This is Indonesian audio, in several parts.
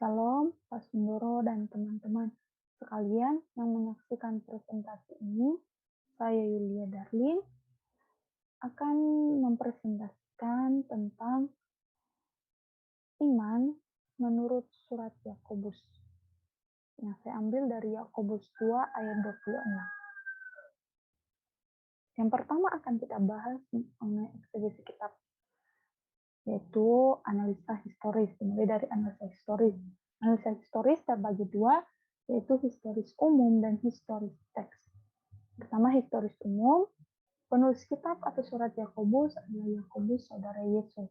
Shalom, Pak Sundoro dan teman-teman sekalian yang menyaksikan presentasi ini. Saya Yulia Darlin akan mempresentasikan tentang iman menurut surat Yakobus yang saya ambil dari Yakobus 2 ayat 26. Yang pertama akan kita bahas mengenai eksegesi kitab, yaitu analisa historis. Dimulai dari analisa historis. Analisa historis terbagi dua, yaitu historis umum dan historis teks. Pertama, historis umum. Penulis kitab atau surat Yakobus adalah Yakobus saudara Yesus.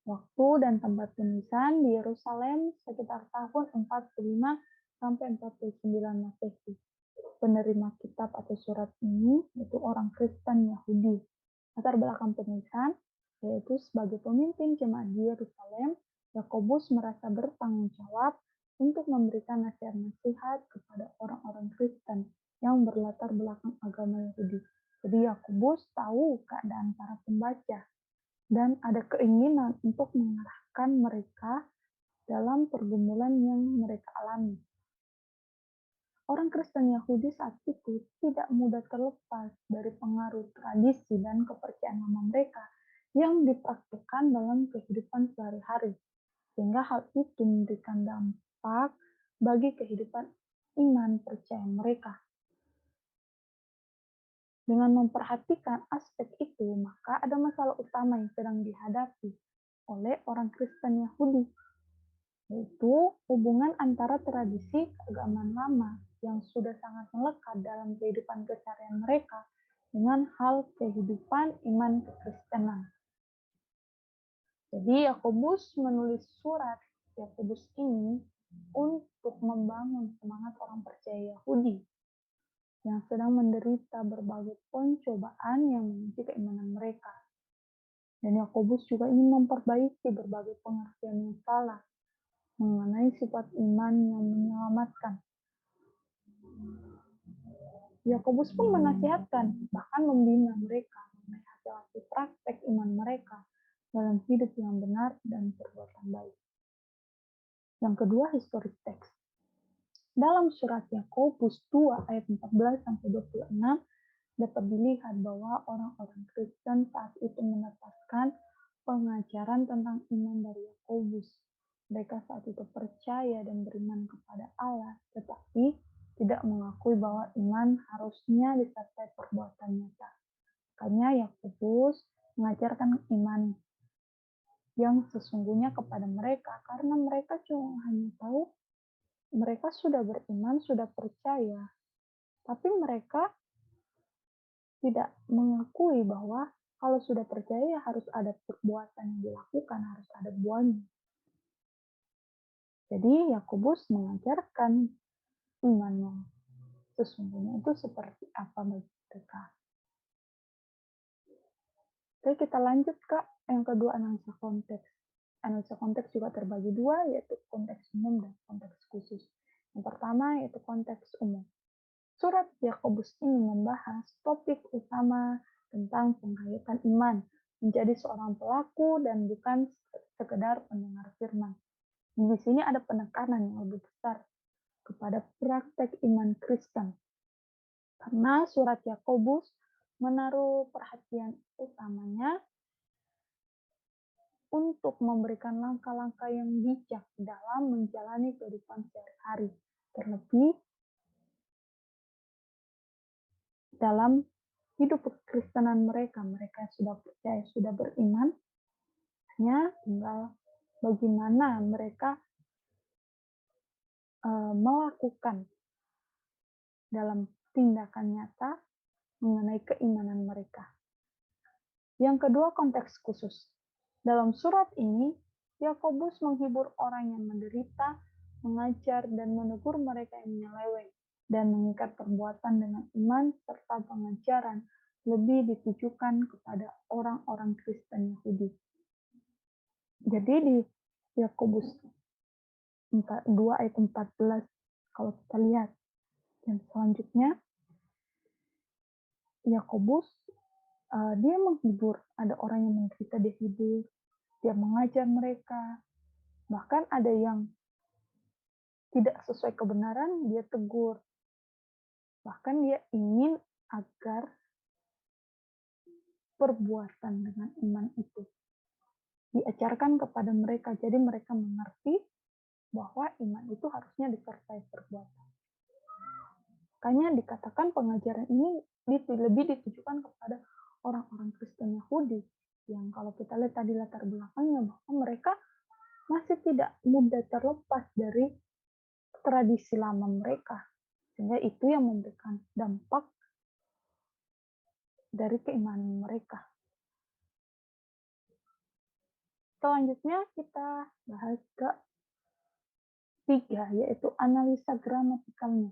Waktu dan tempat penulisan di Yerusalem sekitar tahun 45 sampai 49 Masehi. Penerima kitab atau surat ini yaitu orang Kristen Yahudi. Latar belakang penulisan yaitu sebagai pemimpin jemaat di Yerusalem, Yakobus merasa bertanggung jawab untuk memberikan nasihat-nasihat kepada orang-orang Kristen yang berlatar belakang agama Yahudi. Jadi Yakobus tahu keadaan para pembaca dan ada keinginan untuk mengarahkan mereka dalam pergumulan yang mereka alami. Orang Kristen Yahudi saat itu tidak mudah terlepas dari pengaruh tradisi dan kepercayaan lama mereka yang dipraktikkan dalam kehidupan sehari-hari, sehingga hal itu memberikan dampak bagi kehidupan iman percaya mereka. Dengan memperhatikan aspek itu, maka ada masalah utama yang sedang dihadapi oleh orang Kristen Yahudi, yaitu hubungan antara tradisi keagamaan lama yang sudah sangat melekat dalam kehidupan keseharian mereka dengan hal kehidupan iman kekristenan. Jadi Yakobus menulis surat Yakobus ini untuk membangun semangat orang percaya Yahudi yang sedang menderita berbagai pencobaan yang menguji keimanan mereka. Dan Yakobus juga ingin memperbaiki berbagai pengertian yang salah mengenai sifat iman yang menyelamatkan. Yakobus pun menasihatkan, bahkan membina mereka mengenai hasil-hasil praktek iman mereka dalam hidup yang benar dan perbuatan baik. Yang kedua, historis teks. Dalam surat Yakobus 2 ayat 14-26 dapat dilihat bahwa orang-orang Kristen saat itu menetapkan pengajaran tentang iman dari Yakobus. Mereka saat itu percaya dan beriman kepada Allah, tetapi tidak mengakui bahwa iman harusnya disertai perbuatan nyata. Makanya Yakobus mengajarkan iman yang sesungguhnya kepada mereka, karena mereka cuma hanya tahu mereka sudah beriman, sudah percaya, tapi mereka tidak mengakui bahwa kalau sudah percaya harus ada perbuatan yang dilakukan, harus ada buahnya. Jadi Yakobus mengajarkan iman yang sesungguhnya itu seperti apa bagi mereka. Oke, kita lanjut Kak. Yang kedua, analisa konteks. Analisa konteks juga terbagi dua, yaitu konteks umum dan konteks khusus. Yang pertama yaitu konteks umum. Surat Yakobus ini membahas topik utama tentang penghayatan iman, menjadi seorang pelaku dan bukan sekedar pendengar firman. Di sini ada penekanan yang lebih besar kepada praktek iman Kristen. Karena surat Yakobus menaruh perhatian utamanya untuk memberikan langkah-langkah yang bijak dalam menjalani kehidupan sehari-hari, terlebih dalam hidup kekristenan mereka. Mereka sudah percaya, sudah beriman, hanya tinggal bagaimana mereka melakukan dalam tindakan nyata mengenai keimanan mereka. Yang kedua, konteks khusus. Dalam surat ini, Yakobus menghibur orang yang menderita, mengajar dan menegur mereka yang menyeleweng, dan mengikat perbuatan dengan iman serta pengajaran lebih ditujukan kepada orang-orang Kristen Yahudi. Jadi di Yakobus 2 ayat 14, kalau kita lihat, dan selanjutnya Yakobus dia menghibur, ada orang yang menderita, dia hibur, dia mengajar mereka, bahkan ada yang tidak sesuai kebenaran, dia tegur. Bahkan dia ingin agar perbuatan dengan iman itu diajarkan kepada mereka. Jadi mereka mengerti bahwa iman itu harusnya disertai perbuatan. Makanya dikatakan pengajaran ini lebih ditujukan kepada orang-orang Kristen Yahudi yang kalau kita lihat tadi latar belakangnya bahwa mereka masih tidak mudah terlepas dari tradisi lama mereka, sehingga itu yang memberikan dampak dari keimanan mereka. Selanjutnya kita bahas ke 3, yaitu analisa gramatikalnya.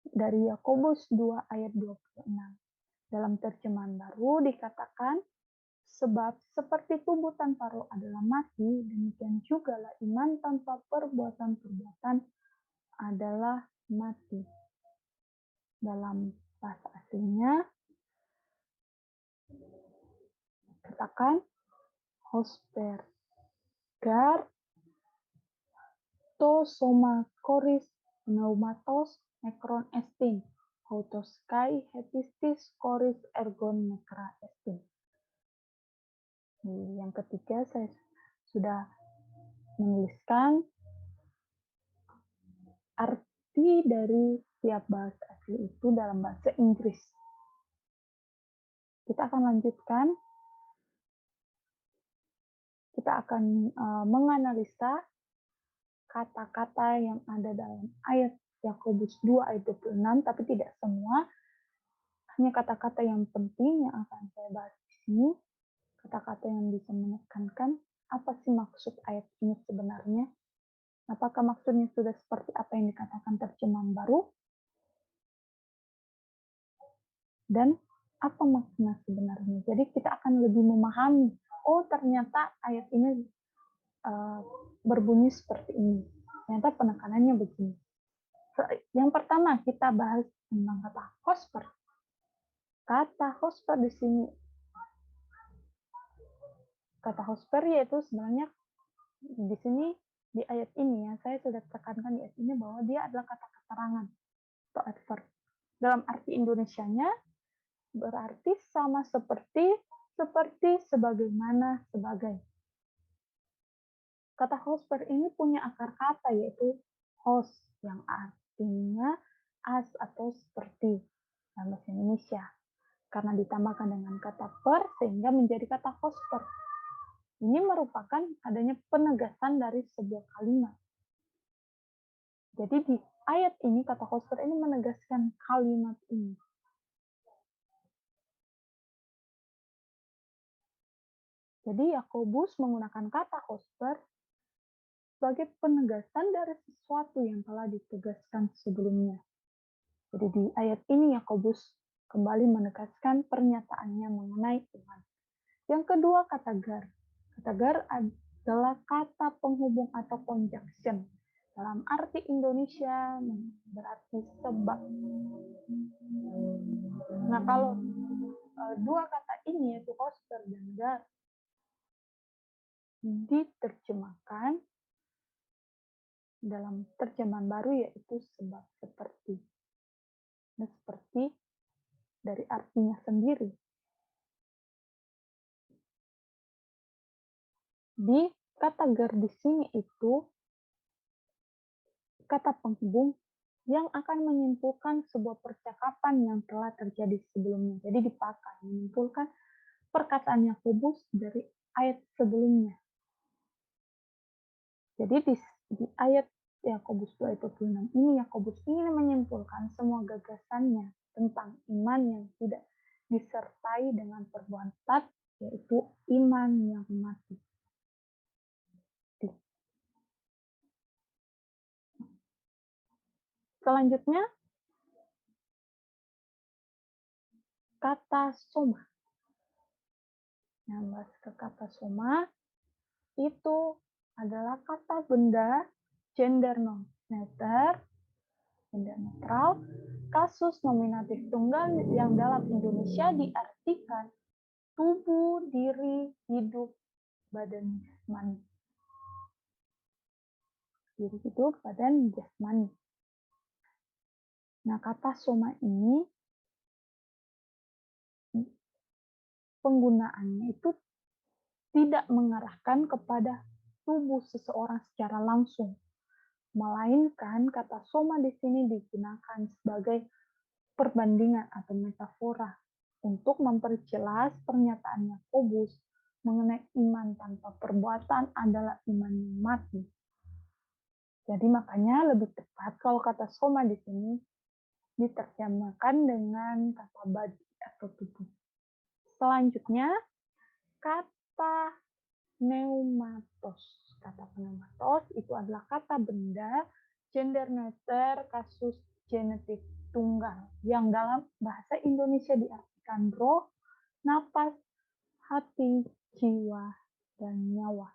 Dari Yakobus 2 ayat 26. Dalam terjemahan baru dikatakan, sebab seperti tubuh tanpa roh adalah mati, demikian juga lah iman tanpa perbuatan-perbuatan adalah mati. Dalam bahasa aslinya, katakan, hosper, gar, to soma koris, pneumatos, nekron estin, autos kai hepistis koris ergon nekra estin. Yang ketiga saya sudah menuliskan arti dari tiap bahasa asli itu dalam bahasa Inggris. Kita akan lanjutkan. Kita akan menganalisa kata-kata yang ada dalam ayat Yakobus 2 ayat 26, tapi tidak semua. Hanya kata-kata yang penting yang akan saya bahas di sini. Kata-kata yang bisa menekankan apa sih maksud ayat ini sebenarnya. Apakah maksudnya sudah seperti apa yang dikatakan terjemahan baru? Dan apa makna sebenarnya? Jadi kita akan lebih memahami, oh ternyata ayat ini berbunyi seperti ini. Ternyata penekanannya begini. Yang pertama kita bahas tentang kata hosper. Kata hosper di sini, kata hosper yaitu sebenarnya di sini di ayat ini ya, saya sudah tekankan di ayat ini bahwa dia adalah kata keterangan atau adverb. Dalam arti Indonesianya berarti sama seperti, sebagaimana, sebagai. Kata hosper ini punya akar kata yaitu host yang artinya as atau seperti dalam bahasa Indonesia. Karena ditambahkan dengan kata per sehingga menjadi kata hosper. Ini merupakan adanya penegasan dari sebuah kalimat. Jadi di ayat ini kata hosper ini menegaskan kalimat ini. Jadi Yakobus menggunakan kata hosper sebagai penegasan dari sesuatu yang telah ditegaskan sebelumnya. Jadi di ayat ini Yakobus kembali menegaskan pernyataannya mengenai iman. Yang kedua kata gar. Kata gar adalah kata penghubung atau conjunction. Dalam arti Indonesia berarti sebab. Nah kalau dua kata ini yaitu hosper dan gar diterjemahkan dalam terjemahan baru yaitu sebab seperti. Nah, seperti dari artinya sendiri. Di kata gar di sini itu kata penghubung yang akan menyimpulkan sebuah percakapan yang telah terjadi sebelumnya. Jadi dipakai menyimpulkan perkataan Yakobus dari ayat sebelumnya. Jadi di ayat Yakobus 2:26 ini Yakobus ingin menyimpulkan semua gagasannya tentang iman yang tidak disertai dengan perbuatan, yaitu iman yang mati. Selanjutnya, kata soma. Nah, bahas ke kata soma, itu adalah kata benda gender netral, kasus nominatif tunggal yang dalam Indonesia diartikan tubuh, diri, hidup, badan jasmani. diri itu badan jasmani. Nah, kata soma ini penggunaannya itu tidak mengarahkan kepada tubuh seseorang secara langsung, melainkan kata soma di sini digunakan sebagai perbandingan atau metafora untuk memperjelas pernyataan Yakobus mengenai iman tanpa perbuatan adalah iman yang mati. Jadi makanya lebih tepat kalau kata soma di sini diterjemahkan dengan kata badi atau tubuh. Selanjutnya, kata pneumatos. Kata pneumatos itu adalah kata benda gender neuter kasus genetik tunggal yang dalam bahasa Indonesia diartikan roh, napas, hati, jiwa, dan nyawa.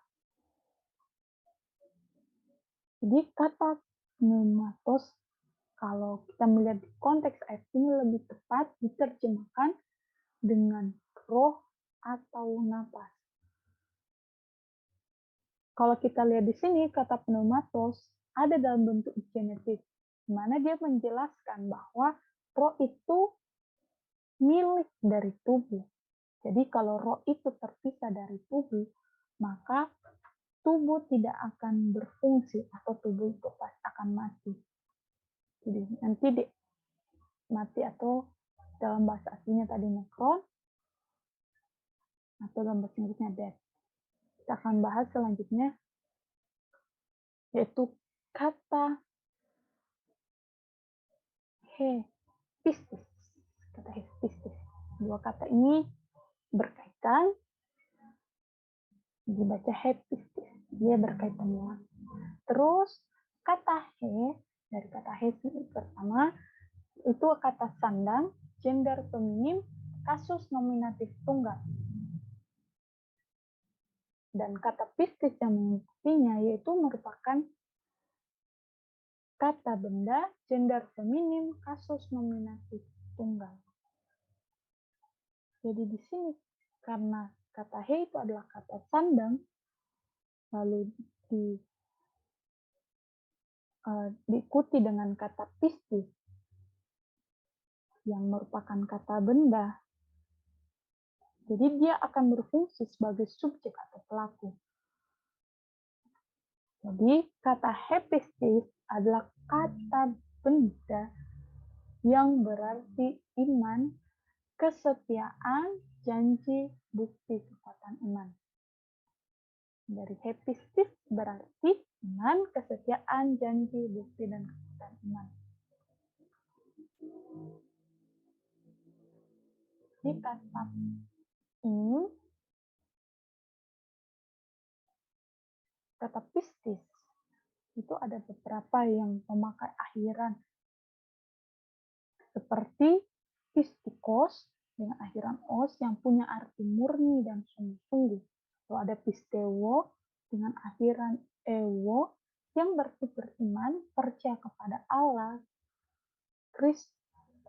Jadi kata pneumatos kalau kita melihat di konteks ayat ini lebih tepat diterjemahkan dengan roh atau napas. Kalau kita lihat di sini, kata pneumatos ada dalam bentuk genetik, di mana dia menjelaskan bahwa roh itu milik dari tubuh. Jadi kalau roh itu terpisah dari tubuh, maka tubuh tidak akan berfungsi atau tubuh itu pasti akan mati. Jadi nanti mati atau dalam bahasa aslinya tadi nekron, atau dalam bahasa Inggrisnya death. Kita akan bahas selanjutnya, yaitu kata hepistis. Kata hepistis. Dua kata ini berkaitan, dibaca hepistis. Dia berkaitan ya. Terus kata he, dari kata he pertama, itu kata sandang, gender feminim, kasus nominatif tunggal. Dan kata pistis yang mengikutinya yaitu merupakan kata benda, gender feminim, kasus nominatif tunggal. Jadi di sini karena kata he itu adalah kata sandang, lalu diikuti dengan kata pistis yang merupakan kata benda. Jadi dia akan berfungsi sebagai subjek atau pelaku. Jadi kata hepistis adalah kata benda yang berarti iman, kesetiaan, janji, bukti kekuatan iman. Dari hepistis berarti iman, kesetiaan, janji, bukti, dan kekuatan iman. Di kata ini, kata pistis itu ada beberapa yang memakai akhiran seperti pistikos dengan akhiran os yang punya arti murni dan sungguh-sungguh. Lalu ada pistewo dengan akhiran ewo yang berarti beriman, percaya kepada Allah,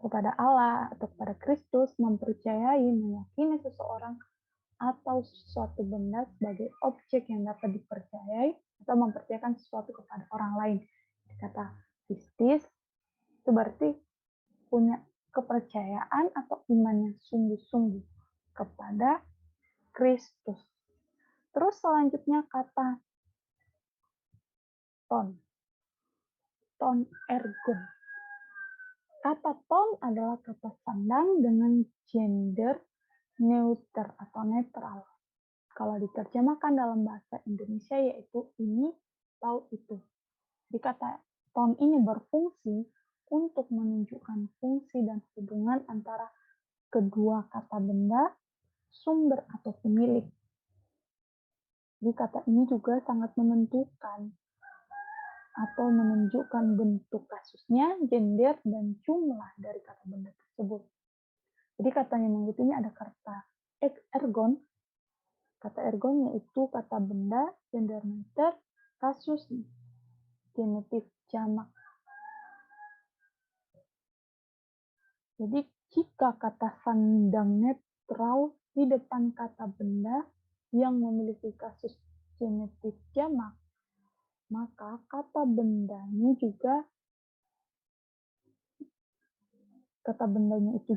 kepada Allah atau kepada Kristus, mempercayai, meyakini seseorang atau suatu benda sebagai objek yang dapat dipercayai atau mempercayakan sesuatu kepada orang lain. Kata pistis itu berarti punya kepercayaan atau iman yang sungguh-sungguh kepada Kristus. Terus selanjutnya kata ton ergon. Kata ton adalah kata sandang dengan gender neuter atau netral. Kalau diterjemahkan dalam bahasa Indonesia yaitu ini atau itu. Jadi kata ton ini berfungsi untuk menunjukkan fungsi dan hubungan antara kedua kata benda, sumber atau pemilik. Jadi kata ini juga sangat menentukan atau menunjukkan bentuk kasusnya, gender, dan jumlah dari kata benda tersebut. Jadi kata yang mengikutinya ada kata ergon. Kata ergon yaitu kata benda, gender neuter, kasus genetif jamak. Jadi jika kata sandang netral di depan kata benda yang memiliki kasus genetif jamak, maka kata bendanya itu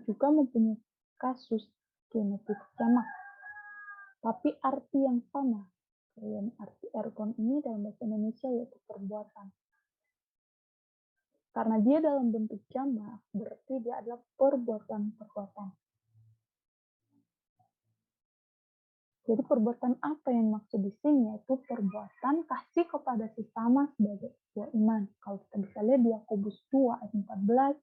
juga mempunyai kasus genetik jamak, tapi arti yang sama. Dan arti ergon ini dalam bahasa Indonesia yaitu perbuatan. Karena dia dalam bentuk jamak, berarti dia adalah perbuatan-perbuatan. Jadi perbuatan apa yang maksud di sini? Yaitu perbuatan kasih kepada sesama sebagai sebuah iman. Kalau kita bisa lihat di Yakobus 2 ayat 14,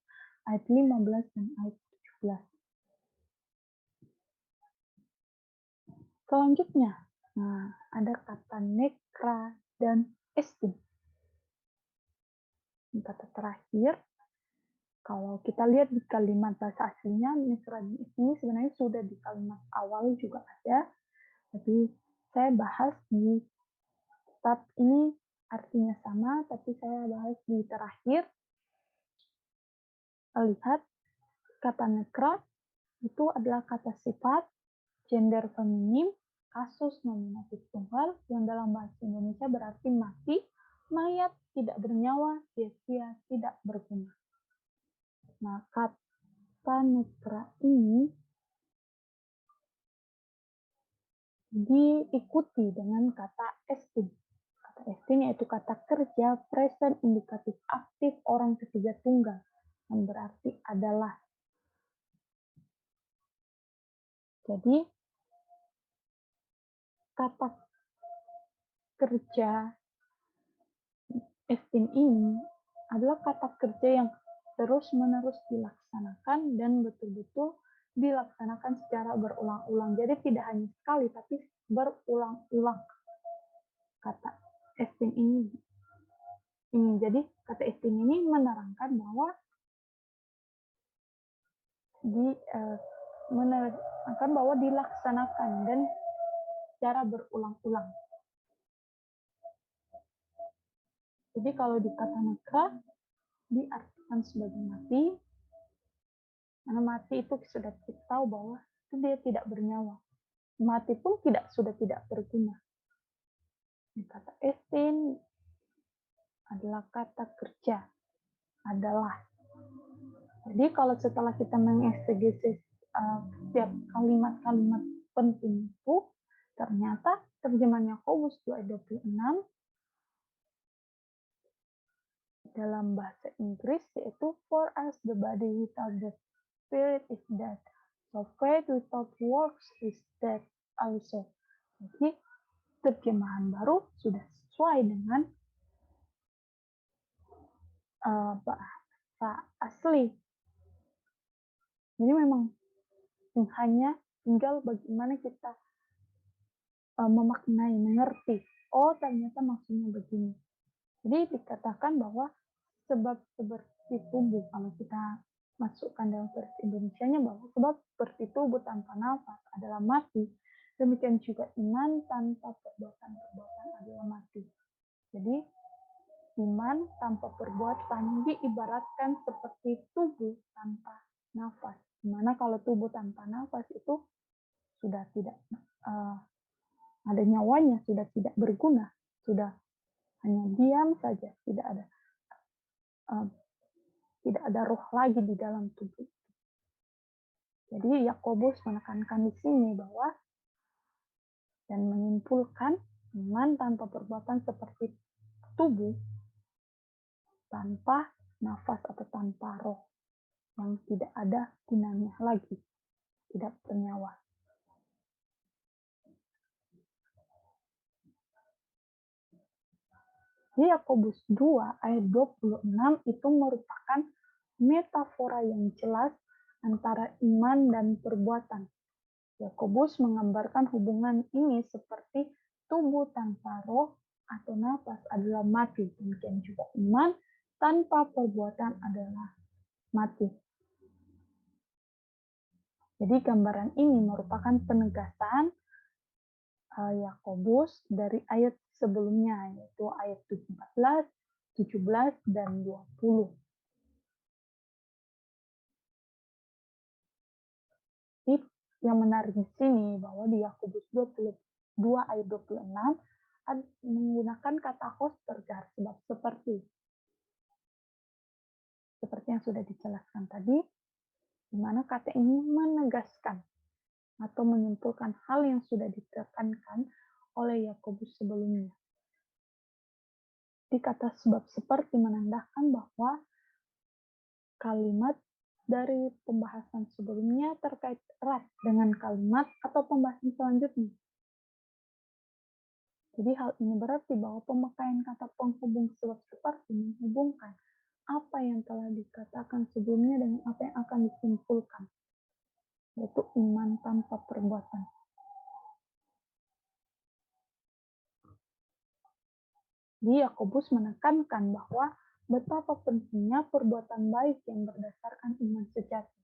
ayat 15, dan ayat 17. Selanjutnya, ada kata nekra dan estin. Kata terakhir, kalau kita lihat di kalimat bahasa aslinya, nekra dan estin ini sebenarnya sudah di kalimat awal juga ada, tapi saya bahas di kitab ini artinya sama, tapi saya bahas di terakhir. Lihat, kata nekra itu adalah kata sifat gender feminim, kasus nominatif tunggal yang dalam bahasa Indonesia berarti mati, mayat, tidak bernyawa, sia-sia, tidak berguna. Nah, kata nekra ini diikuti dengan kata estin. Kata estin yaitu kata kerja present indikatif aktif orang ketiga tunggal yang berarti adalah. Jadi, kata kerja estin ini adalah kata kerja yang terus-menerus dilaksanakan dan betul-betul dilaksanakan secara berulang-ulang. Jadi tidak hanya sekali, tapi berulang-ulang kata estin ini. Jadi kata estin ini menerangkan bahwa dilaksanakan dan secara berulang-ulang. Jadi kalau di kata nekra diartikan sebagai mati, karena mati itu sudah kita tahu bahwa itu dia tidak bernyawa. Mati pun sudah tidak berguna. Kata estin adalah kata kerja, adalah. Jadi kalau setelah kita mengeksegesis setiap kalimat-kalimat penting itu, ternyata terjemahan Yakobus 2:26 dalam bahasa Inggris yaitu for us the body without the spirit is dead, so faith without works is dead also. Jadi terjemahan baru sudah sesuai dengan bahasa asli. Jadi memang hanya tinggal bagaimana kita memaknai, mengerti. Oh, ternyata maksudnya begini. Jadi dikatakan bahwa sebab seperti tubuh, kalau kita masukkan dalam versi Indonesianya, bahwa sebab seperti tubuh tanpa nafas adalah mati, demikian juga iman tanpa perbuatan-perbuatan adalah mati. Jadi iman tanpa perbuatan diibaratkan seperti tubuh tanpa nafas. Dimana kalau tubuh tanpa nafas itu sudah tidak ada nyawanya, sudah tidak berguna, sudah hanya diam saja, tidak ada roh lagi di dalam tubuh. Jadi Yakobus menekankan di sini bahwa dan menyimpulkan iman tanpa perbuatan seperti tubuh tanpa nafas atau tanpa roh yang tidak ada gunanya lagi, tidak bernyawa. Di Yakobus 2 ayat 26 itu merupakan metafora yang jelas antara iman dan perbuatan. Yakobus menggambarkan hubungan ini seperti tubuh tanpa roh atau nafas adalah mati. Demikian juga iman tanpa perbuatan adalah mati. Jadi gambaran ini merupakan penegasan Yakobus dari ayat sebelumnya, yaitu ayat 14, 17, dan 20. Yang menarik di sini bahwa di Yakobus 22 ayat 26 menggunakan kata host terjar sebab seperti yang sudah dijelaskan tadi, di mana kata ini menegaskan atau menyimpulkan hal yang sudah ditekankan oleh Yakobus sebelumnya. Di kata sebab seperti menandakan bahwa kalimat dari pembahasan sebelumnya terkait erat dengan kalimat atau pembahasan selanjutnya. Jadi hal ini berarti bahwa pemakaian kata penghubung sebab seperti menghubungkan apa yang telah dikatakan sebelumnya dengan apa yang akan disimpulkan, yaitu iman tanpa perbuatan. Jadi Yakobus menekankan bahwa betapa pentingnya perbuatan baik yang berdasarkan iman sejati.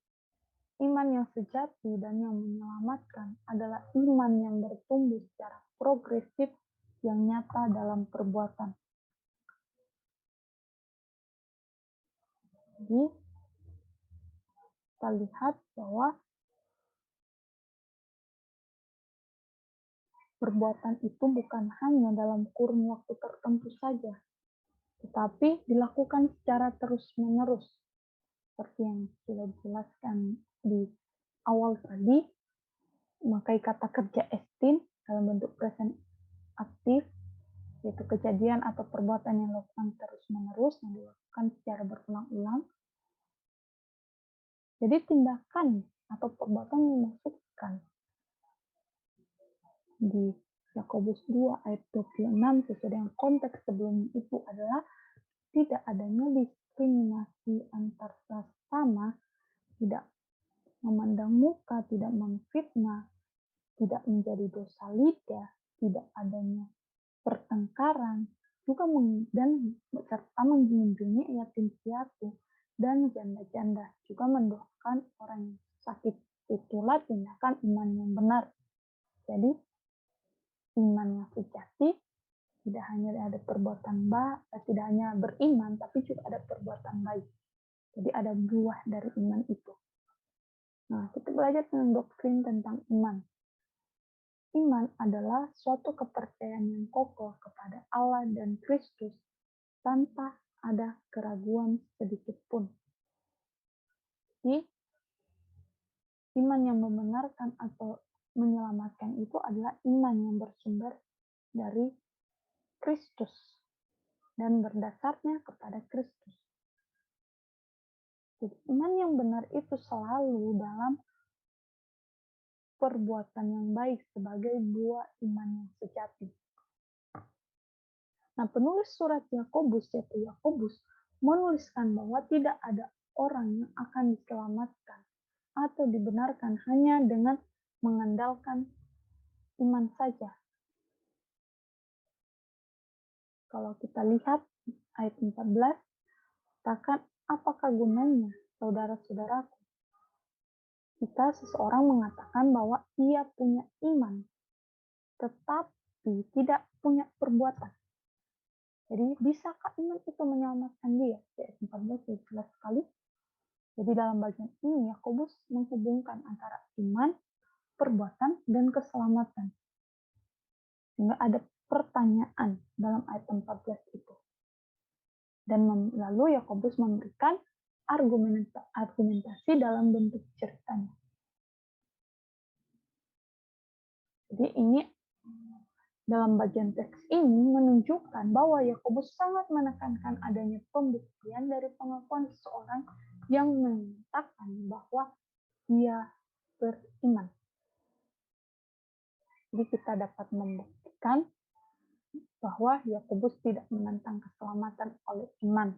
Iman yang sejati dan yang menyelamatkan adalah iman yang bertumbuh secara progresif yang nyata dalam perbuatan. Jadi, kita lihat bahwa perbuatan itu bukan hanya dalam kurun waktu tertentu saja, tetapi dilakukan secara terus-menerus. Seperti yang sudah dijelaskan di awal tadi, memakai kata kerja estin dalam bentuk present aktif, yaitu kejadian atau perbuatan yang dilakukan terus-menerus, yang dilakukan secara berulang-ulang. Jadi tindakan atau perbuatan yang dimaksudkan di Yakobus 2 ayat 26 sesuai dengan konteks sebelum itu adalah tidak adanya diskriminasi antar sesama, tidak memandang muka, tidak memfitnah, tidak menjadi dosa lidah, tidak adanya pertengkaran, juga dan serta mengunjungi yatim piatu dan janda-janda, juga mendoakan orang yang sakit. Itulah tindakan iman yang benar. Jadi iman yang sejati tidak hanya ada perbuatan baik, tidak hanya beriman, tapi juga ada perbuatan baik. Jadi ada buah dari iman itu. Nah, kita belajar tentang doktrin tentang iman. Iman adalah suatu kepercayaan yang kokoh kepada Allah dan Kristus tanpa ada keraguan sedikit pun. Jadi, iman yang membenarkan atau menyelamatkan itu adalah iman yang bersumber dari Kristus dan berdasarnya kepada Kristus. Jadi, iman yang benar itu selalu dalam perbuatan yang baik sebagai buah iman yang sejati. Nah, penulis surat Yakobus, yaitu Yakobus, menuliskan bahwa tidak ada orang yang akan diselamatkan atau dibenarkan hanya dengan mengandalkan iman saja. Kalau kita lihat ayat 14, katakan apakah gunanya, saudara-saudaraku, jika seseorang mengatakan bahwa ia punya iman, tetapi tidak punya perbuatan. Jadi, bisakah iman itu menyelamatkan dia? Ayat 14 jelas sekali. Jadi, dalam bagian ini, Yakobus menghubungkan antara iman, perbuatan, dan keselamatan. Sehingga ada pertanyaan dalam ayat 14 itu. Dan lalu Yakobus memberikan argumentasi dalam bentuk ceritanya. Jadi ini dalam bagian teks ini menunjukkan bahwa Yakobus sangat menekankan adanya pembuktian dari pengakuan seseorang yang menyatakan bahwa dia beriman. Jadi kita dapat membuktikan bahwa Yakobus tidak menentang keselamatan oleh iman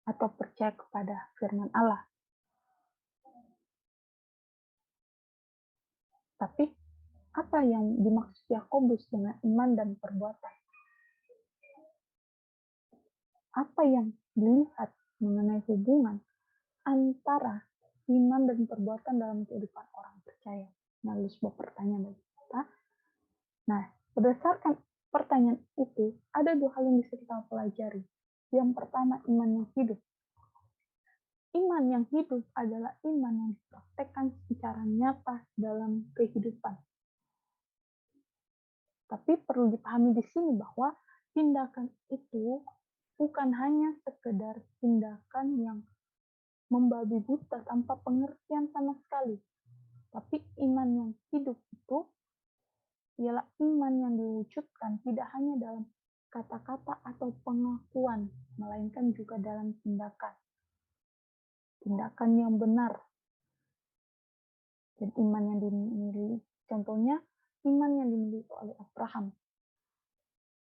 atau percaya kepada firman Allah. Tapi apa yang dimaksud Yakobus dengan iman dan perbuatan? Apa yang dilihat mengenai hubungan antara iman dan perbuatan dalam kehidupan orang percaya? Nah, sebuah pertanyaan bagi kita. Nah, berdasarkan pertanyaan itu, ada dua hal yang bisa kita pelajari. Yang pertama, iman yang hidup. Iman yang hidup adalah iman yang dipraktekkan secara nyata dalam kehidupan. Tapi perlu dipahami di sini bahwa tindakan itu bukan hanya sekedar tindakan yang membabi buta tanpa pengertian sama sekali. Tapi iman yang hidup itu ialah iman yang diwujudkan tidak hanya dalam kata-kata atau pengakuan, melainkan juga dalam tindakan. Tindakan yang benar. Dan iman yang dimiliki, contohnya iman yang dimiliki oleh Abraham.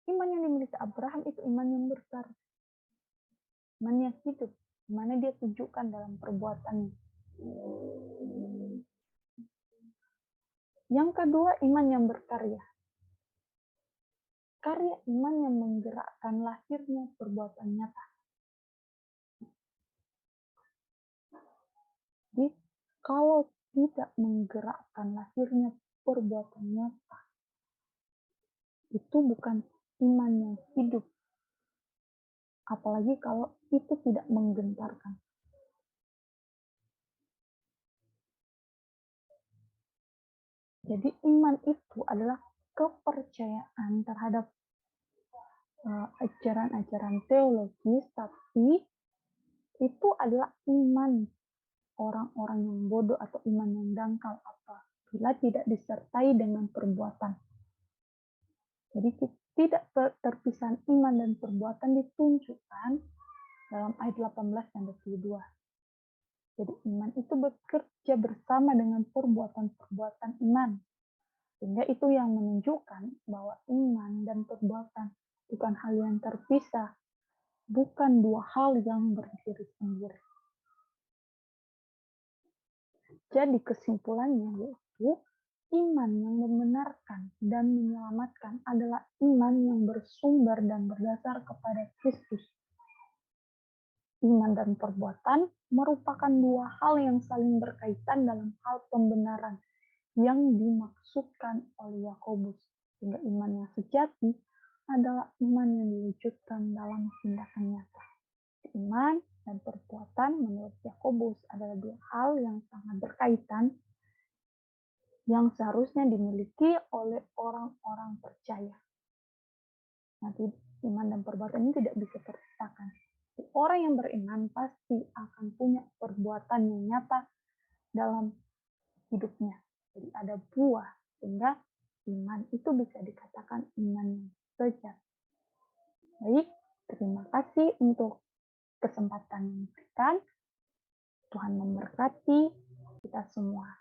Iman yang dimiliki Abraham itu iman yang besar. Iman yang hidup, di mana dia tunjukkan dalam perbuatannya. Yang kedua, iman yang berkarya. Karya iman yang menggerakkan lahirnya perbuatan nyata. Jadi, kalau tidak menggerakkan lahirnya perbuatan nyata, itu bukan iman yang hidup. Apalagi kalau itu tidak menggentarkan. Jadi iman itu adalah kepercayaan terhadap ajaran-ajaran teologis, tapi itu adalah iman orang-orang yang bodoh atau iman yang dangkal apabila tidak disertai dengan perbuatan. Jadi tidak terpisah iman dan perbuatan ditunjukkan dalam ayat 18 dan 22. Jadi iman itu bekerja bersama dengan perbuatan-perbuatan iman. Sehingga itu yang menunjukkan bahwa iman dan perbuatan bukan hal yang terpisah, bukan dua hal yang berdiri sendiri. Jadi kesimpulannya yaitu iman yang membenarkan dan menyelamatkan adalah iman yang bersumber dan berdasar kepada Kristus. Iman dan perbuatan merupakan dua hal yang saling berkaitan dalam hal pembenaran yang dimaksudkan oleh Yakobus. Sehingga iman yang sejati adalah iman yang diwujudkan dalam tindakan nyata. Iman dan perbuatan menurut Yakobus adalah dua hal yang sangat berkaitan yang seharusnya dimiliki oleh orang-orang percaya. Nanti iman dan perbuatan ini tidak bisa terpisahkan. Orang yang beriman pasti akan punya perbuatan yang nyata dalam hidupnya. Jadi ada buah, sehingga iman itu bisa dikatakan iman yang sejati. Baik, terima kasih untuk kesempatan yang diberikan. Tuhan memberkati kita semua.